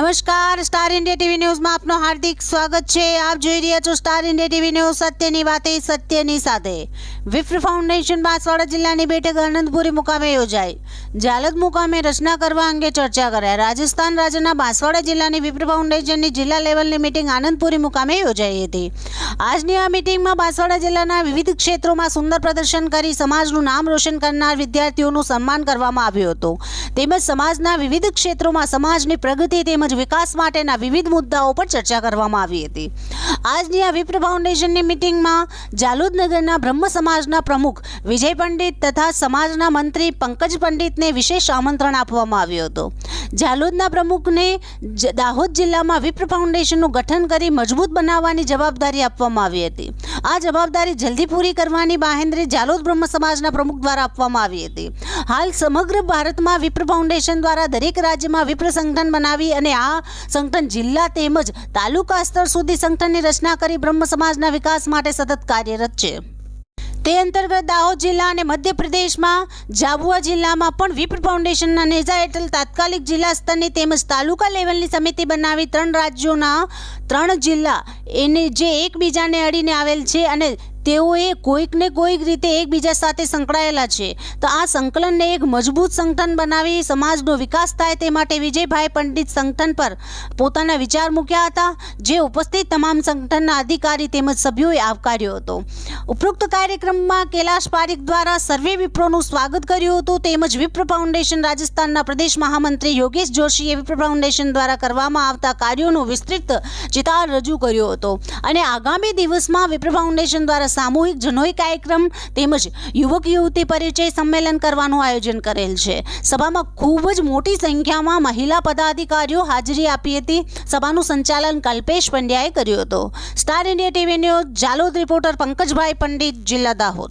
નમસ્કાર, star India TV ન્યૂઝમાં આપનું હાર્દિક સ્વાગત છે। આપ જોઈ રહ્યા છો સ્ટાર ઇન્ડિયા ટીવી ન્યૂઝ। સત્યની વાતે સત્યની સાથે। વિપ્ર ફાઉન્ડેશન બાંસવાડા જિલ્લાની બેઠક આનંદપુરી મુકામે યોજાઈ। જાલોદ મુકામે રચના કરવા અંગે ચર્ચા કરાઈ। રાજસ્થાન રાજ્યના બાંસવાડા જિલ્લાની વિપ્ર ફાઉન્ડેશનની જિલ્લા લેવલની મીટિંગ આનંદપુરી મુકામે યોજાઈ હતી। આજની આ મીટિંગમાં બાંસવાડા જિલ્લાના વિવિધ ક્ષેત્રોમાં સુંદર પ્રદર્શન કરી સમાજનું નામ રોશન કરનાર વિદ્યાર્થીઓનું સન્માન કરવામાં આવ્યું હતું। તેમજ સમાજના વિવિધ ક્ષેત્રોમાં સમાજની પ્રગતિ તેમજ વિકાસ માટેના વિવિધ મુદ્દાઓ પર ચર્ચા કરવામાં આવી હતી। આજની આ વિપ્ર ફાઉન્ડેશનની મીટિંગમાં જાલોદ નગરના બ્રહ્મ સમાજના પ્રમુખ વિજય પંડિત તથા સમાજના મંત્રી પંકજ પંડિતને વિશેષ આમંત્રણ આપવામાં આવ્યું હતું। જાલોદના પ્રમુખને દાહોદ જિલ્લામાં વિપ્ર ફાઉન્ડેશનનું ગઠન કરી મજબૂત બનાવવાની જવાબદારી આપવામાં આવી હતી। આ જવાબદારી જલ્દી પૂરી કરવાની બાહેંધરી જાલોદ બ્રહ્મ સમાજના પ્રમુખ દ્વારા આપવામાં આવી હતી। હાલ સમગ્ર ભારતમાં વિપ્ર ફાઉન્ડેશન દ્વારા દરેક રાજ્યમાં વિપ્ર સંગઠન બનાવી અને આ સંગઠન જિલ્લા તેમજ તાલુકા સ્તર સુધી સંગઠનની રચના કરી બ્રહ્મ સમાજના વિકાસ માટે સતત કાર્યરત છે। તે અંતર્ગત દાહોદ જિલ્લા અને મધ્યપ્રદેશમાં ઝાબુઆ જિલ્લામાં પણ વિપ્ર ફાઉન્ડેશનના નેજા હેઠળ તાત્કાલિક જિલ્લા સ્તરની તેમજ તાલુકા લેવલની સમિતિ બનાવી 3 રાજ્યોના 3 જિલ્લા એને જે એકબીજાને અડીને આવેલ છે અને તેઓએ કોઈકને કોઈક રીતે એકબીજા સાથે સંકળાયેલા છે, તો આ સંકલનને એક મજબૂત સંગઠન બનાવી સમાજનો વિકાસ થાય તે માટે વિજયભાઈ પંડિત સંગઠન પર પોતાના વિચાર મૂક્યા હતા, જે ઉપસ્થિત તમામ સંગઠનના અધિકારી તેમજ સભ્યોએ આવકાર્યો હતો। ઉપરોક્ત કાર્યક્રમમાં કૈલાશ પારીખ દ્વારા સર્વે વિપ્રોનું સ્વાગત કર્યું હતું તેમજ વિપ્ર ફાઉન્ડેશન રાજસ્થાનના પ્રદેશ મહામંત્રી યોગેશ જોશીએ વિપ્ર ફાઉન્ડેશન દ્વારા કરવામાં આવતા કાર્યોનો વિસ્તૃત ચિતાર રજૂ કર્યો હતો અને આગામી દિવસમાં વિપ્ર ફાઉન્ડેશન દ્વારા સામૂહિક જનોઈ કાર્યક્રમ તેમજ યુવક યુવતી પરિચય સંમેલન કરવાનું આયોજન કરેલ છે। સભામાં ખૂબ જ મોટી સંખ્યામાં મહિલા પદાધિકારીઓ હાજરી આપી હતી। સભાનું સંચાલન કલ્પેશ પંડ્યાએ કર્યું હતું। Star India TV news Jhalod reporter Pankajbhai Pandit, જિલ્લા દાહોદ।